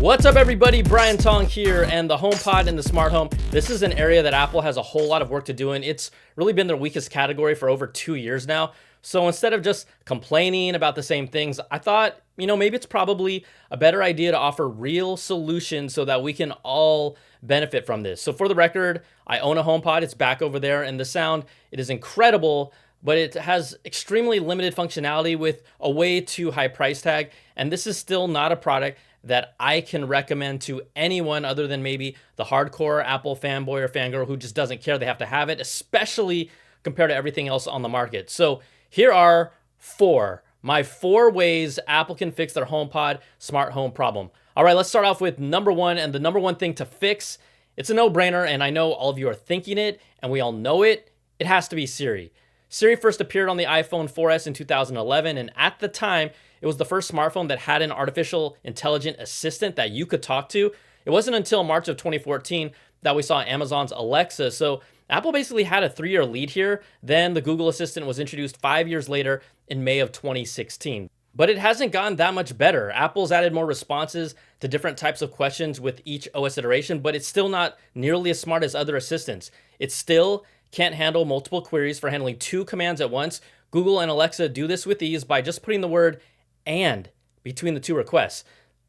What's up, everybody? Brian Tong here, and the HomePod and the smart home. This is an area that Apple has a whole lot of work to do in. It's really been their weakest category for over 2 years now. So instead of just complaining about the same things, I thought, maybe it's probably a better idea to offer real solutions so that we can all benefit from this. So for the record, I own a HomePod. It's back over there, and the sound, it is incredible, but it has extremely limited functionality with a way too high price tag. And this is still not a product that I can recommend to anyone other than maybe the hardcore Apple fanboy or fangirl who just doesn't care. They have to have it, especially compared to everything else on the market. So here are my four ways Apple can fix their HomePod smart home problem. All right, let's start off with number one, and the number one thing to fix. It's a no-brainer, and I know all of you are thinking it, and we all know it. It has to be Siri. Siri first appeared on the iPhone 4S in 2011, and at the time, it was the first smartphone that had an artificial intelligent assistant that you could talk to. It wasn't until March of 2014 that we saw Amazon's Alexa. So Apple basically had a 3-year lead here. Then the Google Assistant was introduced 5 years later in May of 2016. But it hasn't gotten that much better. Apple's added more responses to different types of questions with each OS iteration, but it's still not nearly as smart as other assistants. It still can't handle multiple queries for handling 2 commands at once. Google and Alexa do this with ease by just putting the word "and" between the 2 requests.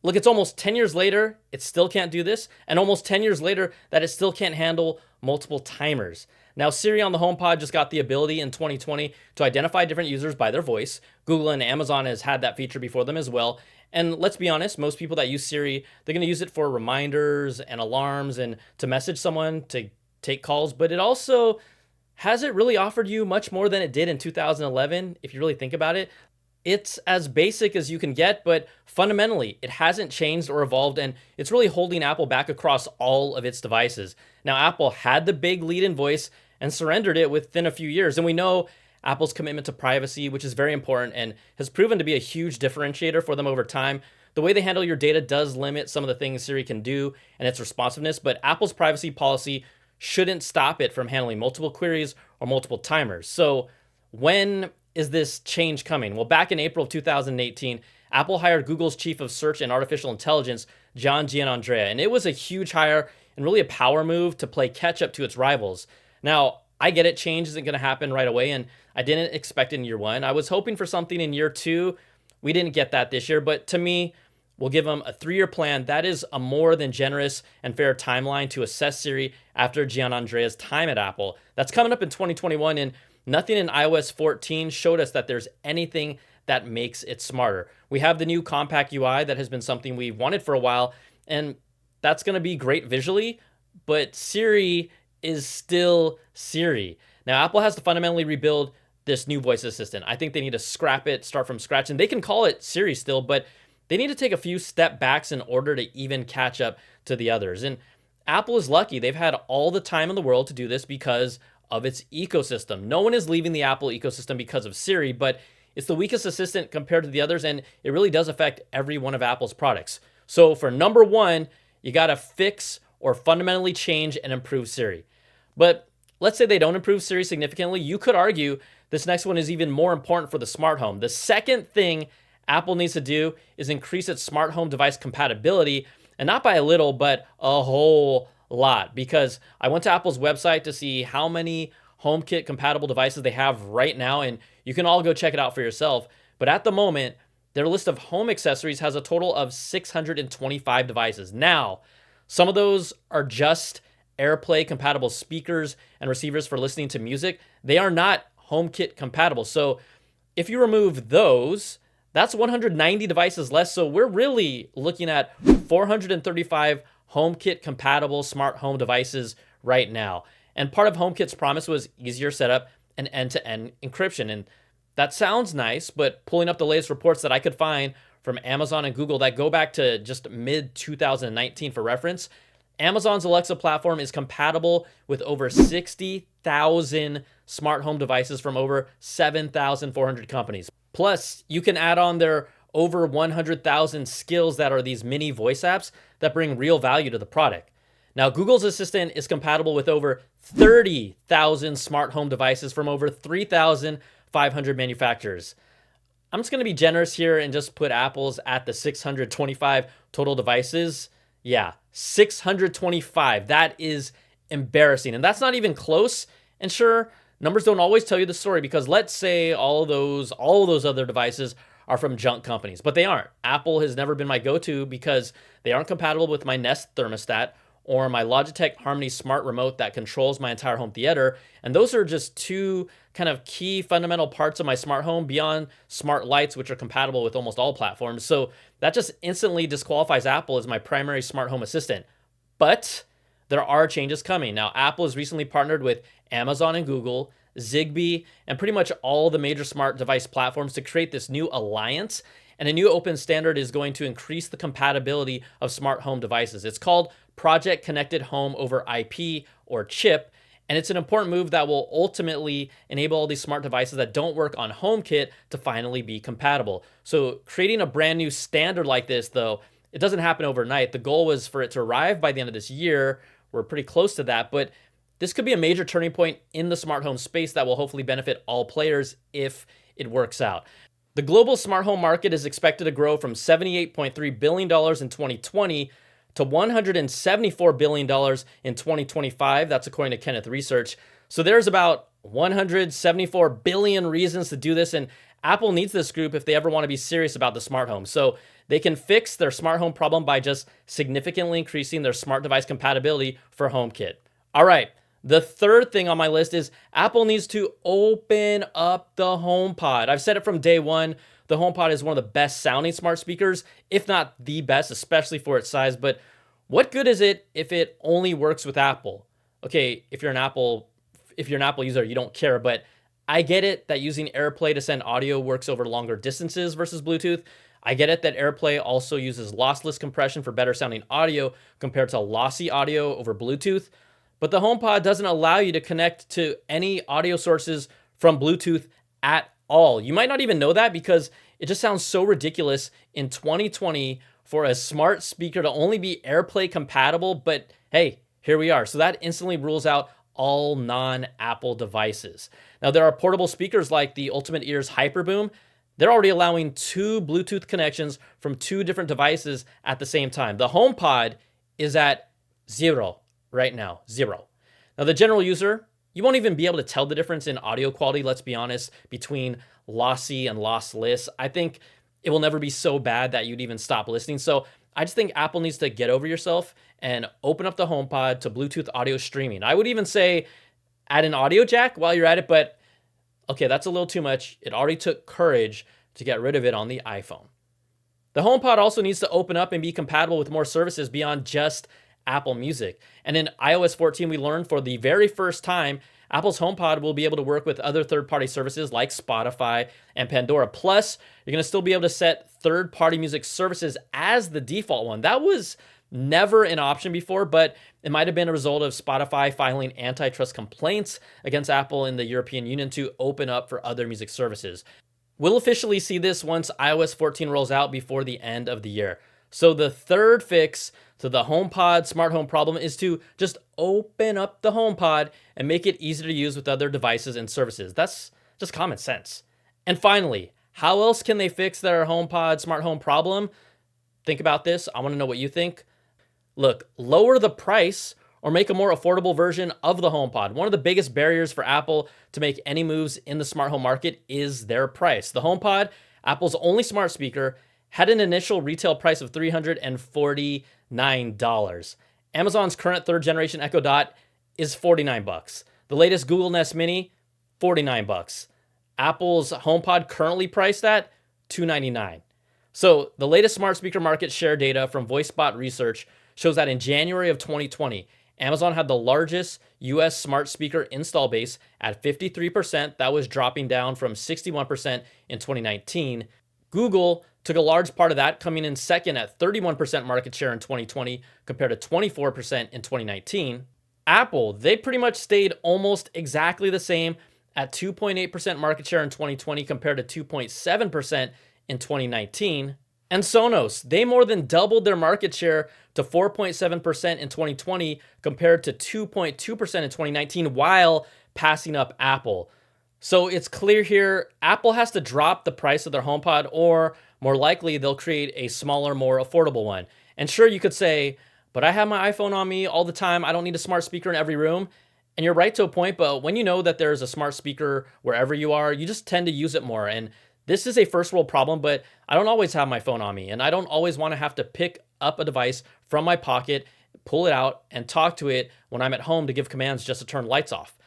Look, it's almost 10 years later, it still can't do this, and almost 10 years later that it still can't handle multiple timers. Now, Siri on the HomePod just got the ability in 2020 to identify different users by their voice. Google and Amazon has had that feature before them as well. And let's be honest, most people that use Siri, they're going to use it for reminders and alarms and to message someone, to take calls, but it also hasn't really offered you much more than it did in 2011, if you really think about it. It's as basic as you can get, but fundamentally, it hasn't changed or evolved, and it's really holding Apple back across all of its devices. Now, Apple had the big lead in voice and surrendered it within a few years, and we know Apple's commitment to privacy, which is very important and has proven to be a huge differentiator for them over time. The way they handle your data does limit some of the things Siri can do and its responsiveness, but Apple's privacy policy shouldn't stop it from handling multiple queries or multiple timers. So when is this change coming? Well, back in April of 2018, Apple hired Google's chief of search and artificial intelligence, John Giannandrea, and it was a huge hire and really a power move to play catch up to its rivals. Now, I get it, change isn't going to happen right away, and I didn't expect it in year 1. I was hoping for something in year 2. We didn't get that this year, but to me, we'll give them a 3-year plan. That is a more than generous and fair timeline to assess Siri after Giannandrea's time at Apple. That's coming up in 2021, and nothing in iOS 14 showed us that there's anything that makes it smarter. We have the new compact UI that has been something we wanted for a while, and that's going to be great visually, but Siri is still Siri. Now, Apple has to fundamentally rebuild this new voice assistant. I think they need to scrap it, start from scratch, and they can call it Siri still, but they need to take a few step backs in order to even catch up to the others. And Apple is lucky. They've had all the time in the world to do this because of its ecosystem. No one is leaving the Apple ecosystem because of Siri, but it's the weakest assistant compared to the others, and it really does affect every one of Apple's products. So for number 1, you got to fix or fundamentally change and improve Siri. But let's say they don't improve Siri significantly. You could argue this next one is even more important for the smart home. The second thing Apple needs to do is increase its smart home device compatibility, and not by a little, but a whole lot, because I went to Apple's website to see how many HomeKit compatible devices they have right now, and you can all go check it out for yourself. But at the moment, their list of home accessories has a total of 625 devices. Now, some of those are just AirPlay compatible speakers and receivers for listening to music. They are not HomeKit compatible. So if you remove those, that's 190 devices less. So we're really looking at 435 HomeKit compatible smart home devices right now. And part of HomeKit's promise was easier setup and end-to-end encryption. And that sounds nice, but pulling up the latest reports that I could find from Amazon and Google that go back to just mid-2019 for reference, Amazon's Alexa platform is compatible with over 60,000 smart home devices from over 7,400 companies. Plus, you can add on their over 100,000 skills that are these mini voice apps that bring real value to the product. Now, Google's Assistant is compatible with over 30,000 smart home devices from over 3,500 manufacturers. I'm just going to be generous here and just put Apple's at the 625 total devices. Yeah, 625. That is embarrassing. And that's not even close. And sure, numbers don't always tell you the story, because let's say all of those other devices are from junk companies, but they aren't. Apple has never been my go-to because they aren't compatible with my Nest thermostat or my Logitech Harmony smart remote that controls my entire home theater. And those are just two kind of key fundamental parts of my smart home beyond smart lights, which are compatible with almost all platforms. So that just instantly disqualifies Apple as my primary smart home assistant. But there are changes coming. Now, Apple has recently partnered with Amazon and Google, Zigbee, and pretty much all the major smart device platforms to create this new alliance. And a new open standard is going to increase the compatibility of smart home devices. It's called Project Connected Home over IP, or CHIP. And it's an important move that will ultimately enable all these smart devices that don't work on HomeKit to finally be compatible. So creating a brand new standard like this, though, it doesn't happen overnight. The goal was for it to arrive by the end of this year. We're pretty close to that, but this could be a major turning point in the smart home space that will hopefully benefit all players if it works out. The global smart home market is expected to grow from $78.3 billion in 2020 to $174 billion in 2025. That's according to Kenneth Research. So there's about 174 billion reasons to do this, and Apple needs this group if they ever want to be serious about the smart home. So they can fix their smart home problem by just significantly increasing their smart device compatibility for HomeKit. All right, the third thing on my list is Apple needs to open up the HomePod. I've said it from day one. The HomePod is one of the best sounding smart speakers, if not the best, especially for its size. But what good is it if it only works with Apple? Okay, if you're an Apple user, you don't care, but I get it that using AirPlay to send audio works over longer distances versus Bluetooth. I get it that AirPlay also uses lossless compression for better sounding audio compared to lossy audio over Bluetooth. But the HomePod doesn't allow you to connect to any audio sources from Bluetooth at all. You might not even know that because it just sounds so ridiculous in 2020 for a smart speaker to only be AirPlay compatible. But hey, here we are. So that instantly rules out all non-Apple devices. Now, there are portable speakers like the Ultimate Ears Hyperboom. They're already allowing two Bluetooth connections from two different devices at the same time. The HomePod is at 0 right now, 0. Now, the general user, you won't even be able to tell the difference in audio quality, let's be honest, between lossy and lossless. I think it will never be so bad that you'd even stop listening. So I just think Apple needs to get over yourself and open up the HomePod to Bluetooth audio streaming. I would even say add an audio jack while you're at it, but okay, that's a little too much. It already took courage to get rid of it on the iPhone. The HomePod also needs to open up and be compatible with more services beyond just Apple Music. And in iOS 14, we learned for the very first time, Apple's HomePod will be able to work with other third-party services like Spotify and Pandora. Plus, you're going to still be able to set third-party music services as the default one. That was never an option before, but it might have been a result of Spotify filing antitrust complaints against Apple in the European Union to open up for other music services. We'll officially see this once iOS 14 rolls out before the end of the year. So the third fix to the HomePod smart home problem is to just open up the HomePod and make it easier to use with other devices and services. That's just common sense. And finally, how else can they fix their HomePod smart home problem? Think about this. I want to know what you think. Look, lower the price or make a more affordable version of the HomePod. One of the biggest barriers for Apple to make any moves in the smart home market is their price. The HomePod, Apple's only smart speaker, had an initial retail price of $349. Amazon's current third generation Echo Dot is $49. The latest Google Nest Mini, $49. Apple's HomePod currently priced at $299. So the latest smart speaker market share data from VoiceBot Research shows that in January of 2020, Amazon had the largest US smart speaker install base at 53%. That was dropping down from 61% in 2019. Google took a large part of that, coming in second at 31% market share in 2020 compared to 24% in 2019. Apple, they pretty much stayed almost exactly the same at 2.8% market share in 2020 compared to 2.7% in 2019. And Sonos, they more than doubled their market share to 4.7% in 2020 compared to 2.2% in 2019 while passing up Apple. So it's clear here, Apple has to drop the price of their HomePod, or more likely they'll create a smaller, more affordable one. And sure, you could say, but I have my iPhone on me all the time. I don't need a smart speaker in every room. And you're right to a point, but when you know that there's a smart speaker wherever you are, you just tend to use it more. And this is a first world problem, but I don't always have my phone on me, and I don't always want to have to pick up a device from my pocket, pull it out, and talk to it when I'm at home to give commands just to turn lights off.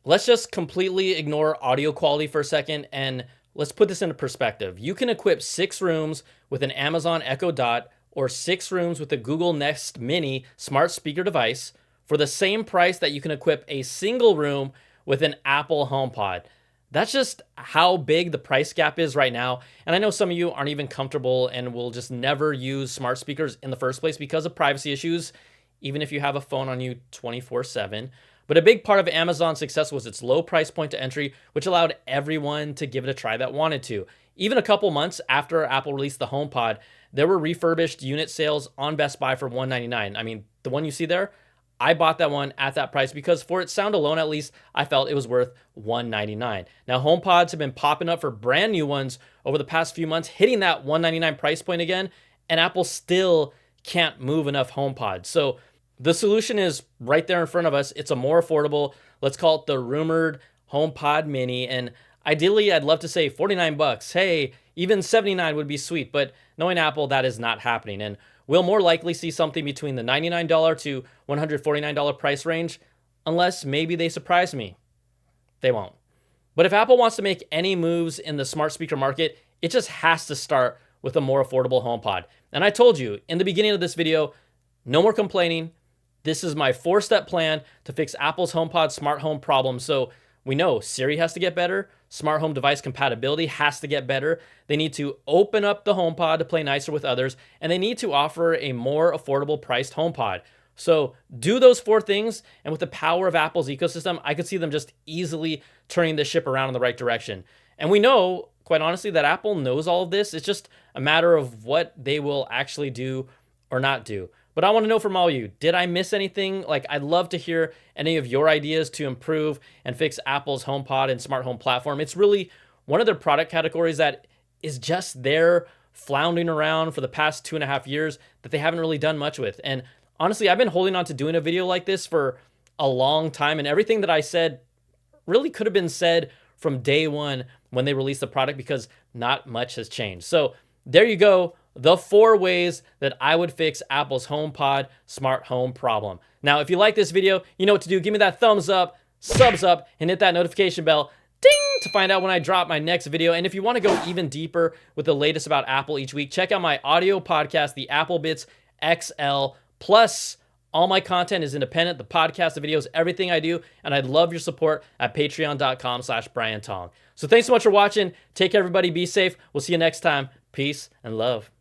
Let's just completely ignore audio quality for a second, and let's put this into perspective. You can equip 6 rooms with an Amazon Echo Dot or 6 rooms with a Google Nest Mini smart speaker device for the same price that you can equip a single room with an Apple HomePod. That's just how big the price gap is right now. And I know some of you aren't even comfortable and will just never use smart speakers in the first place because of privacy issues, even if you have a phone on you 24/7. But a big part of Amazon's success was its low price point to entry, which allowed everyone to give it a try that wanted to. Even a couple months after Apple released the HomePod, there were refurbished unit sales on Best Buy for $199. I mean, the one you see there, I bought that one at that price because for its sound alone, at least, I felt it was worth $199. Now, HomePods have been popping up for brand new ones over the past few months, hitting that $199 price point again, and Apple still can't move enough HomePods. So the solution is right there in front of us. It's a more affordable, let's call it the rumored HomePod Mini. And ideally, I'd love to say 49 bucks. Hey, even 79 would be sweet. But knowing Apple, that is not happening. And we'll more likely see something between the $99 to $149 price range, unless maybe they surprise me. They won't. But if Apple wants to make any moves in the smart speaker market, it just has to start with a more affordable HomePod. And I told you in the beginning of this video, no more complaining. This is my 4-step plan to fix Apple's HomePod smart home problem. So we know Siri has to get better. Smart home device compatibility has to get better. They need to open up the HomePod to play nicer with others, and they need to offer a more affordable priced HomePod. So do those 4 things, and with the power of Apple's ecosystem, I could see them just easily turning the ship around in the right direction. And we know, quite honestly, that Apple knows all of this. It's just a matter of what they will actually do or not do. But I want to know from all of you, did I miss anything? Like, I'd love to hear any of your ideas to improve and fix Apple's HomePod and smart home platform. It's really one of their product categories that is just there floundering around for the past 2.5 years that they haven't really done much with. And honestly, I've been holding on to doing a video like this for a long time, and everything that I said really could have been said from day one when they released the product because not much has changed. So there you go. The 4 ways that I would fix Apple's HomePod smart home problem. Now, if you like this video, you know what to do. Give me that thumbs up, subs up, and hit that notification bell, ding, to find out when I drop my next video. And if you want to go even deeper with the latest about Apple each week, check out my audio podcast, the Apple Bits XL. Plus, all my content is independent, the podcast, the videos, everything I do. And I'd love your support at patreon.com/Brian Tong. So thanks so much for watching. Take care, everybody. Be safe. We'll see you next time. Peace and love.